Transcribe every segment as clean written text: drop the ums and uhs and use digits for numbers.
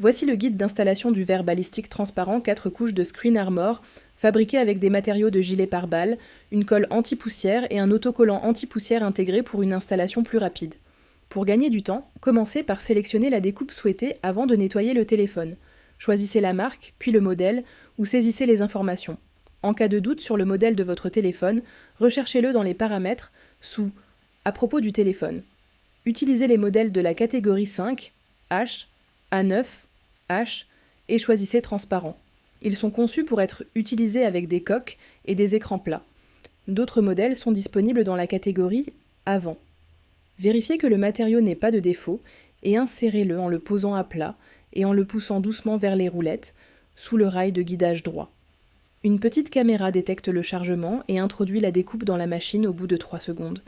Voici le guide d'installation du verre balistique transparent 4 couches de Screen Armor, fabriqué avec des matériaux de gilet pare-balles, une colle anti-poussière et un autocollant anti-poussière intégré pour une installation plus rapide. Pour gagner du temps, commencez par sélectionner la découpe souhaitée avant de nettoyer le téléphone. Choisissez la marque, puis le modèle, ou saisissez les informations. En cas de doute sur le modèle de votre téléphone, recherchez-le dans les paramètres sous « À propos du téléphone ». Utilisez les modèles de la catégorie 5, H, A9, H et choisissez transparent. Ils sont conçus pour être utilisés avec des coques et des écrans plats. D'autres modèles sont disponibles dans la catégorie avant. Vérifiez que le matériau n'ait pas de défaut et insérez-le en le posant à plat et en le poussant doucement vers les roulettes, sous le rail de guidage droit. Une petite caméra détecte le chargement et introduit la découpe dans la machine au bout de 3 secondes.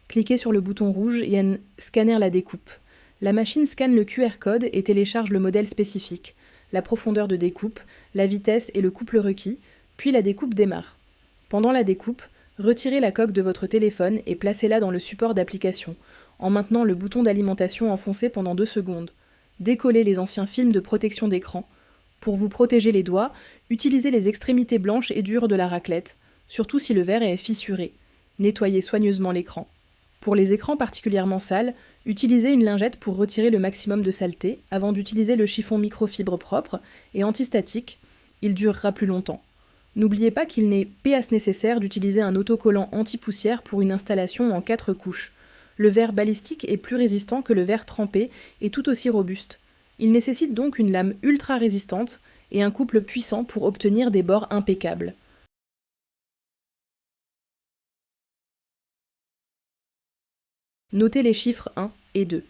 Cliquez sur le bouton rouge et scanner la découpe. La machine scanne le QR code et télécharge le modèle spécifique, la profondeur de découpe, la vitesse et le couple requis, puis la découpe démarre. Pendant la découpe, retirez la coque de votre téléphone et placez-la dans le support d'application, en maintenant le bouton d'alimentation enfoncé pendant 2 secondes. Décollez les anciens films de protection d'écran. Pour vous protéger les doigts, utilisez les extrémités blanches et dures de la raclette, surtout si le verre est fissuré. Nettoyez soigneusement l'écran. Pour les écrans particulièrement sales, utilisez une lingette pour retirer le maximum de saleté avant d'utiliser le chiffon microfibre propre et antistatique, il durera plus longtemps. N'oubliez pas qu'il n'est pas nécessaire d'utiliser un autocollant anti-poussière pour une installation en 4 couches. Le verre balistique est plus résistant que le verre trempé et tout aussi robuste. Il nécessite donc une lame ultra résistante et un couple puissant pour obtenir des bords impeccables. Notez les chiffres 1 et 2.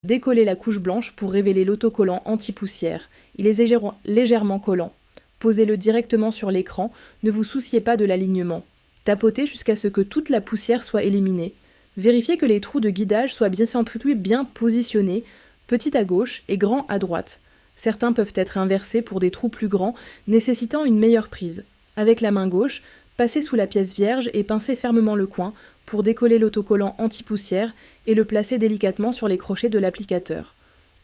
Décollez la couche blanche pour révéler l'autocollant anti-poussière. Il est légèrement collant. Posez-le directement sur l'écran, ne vous souciez pas de l'alignement. Tapotez jusqu'à ce que toute la poussière soit éliminée. Vérifiez que les trous de guidage soient bien centrés, bien positionnés, petit à gauche et grand à droite. Certains peuvent être inversés pour des trous plus grands, nécessitant une meilleure prise. Avec la main gauche, passez sous la pièce vierge et pincez fermement le coin pour décoller l'autocollant anti-poussière et le placer délicatement sur les crochets de l'applicateur.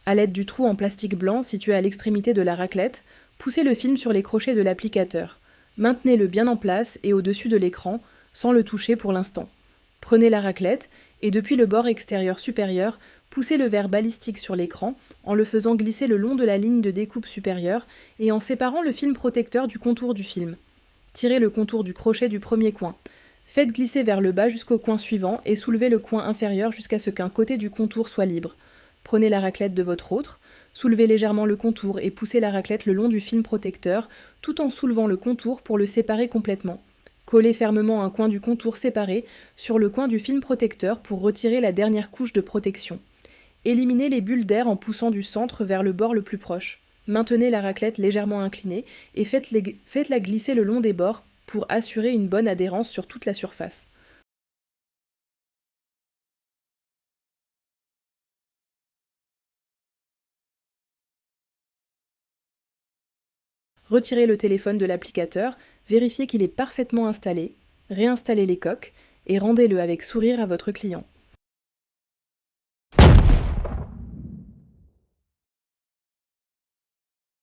À l'aide du trou en plastique blanc situé à l'extrémité de la raclette, poussez le film sur les crochets de l'applicateur. Maintenez-le bien en place et au-dessus de l'écran, sans le toucher pour l'instant. Prenez la raclette et depuis le bord extérieur supérieur, poussez le verre balistique sur l'écran en le faisant glisser le long de la ligne de découpe supérieure et en séparant le film protecteur du contour du film. Tirez le contour du crochet du premier coin. Faites glisser vers le bas jusqu'au coin suivant et soulevez le coin inférieur jusqu'à ce qu'un côté du contour soit libre. Prenez la raclette de votre autre, soulevez légèrement le contour et poussez la raclette le long du film protecteur tout en soulevant le contour pour le séparer complètement. Collez fermement un coin du contour séparé sur le coin du film protecteur pour retirer la dernière couche de protection. Éliminez les bulles d'air en poussant du centre vers le bord le plus proche. Maintenez la raclette légèrement inclinée et faites-la glisser le long des bords pour assurer une bonne adhérence sur toute la surface. Retirez le téléphone de l'applicateur, vérifiez qu'il est parfaitement installé, réinstallez les coques et rendez-le avec sourire à votre client.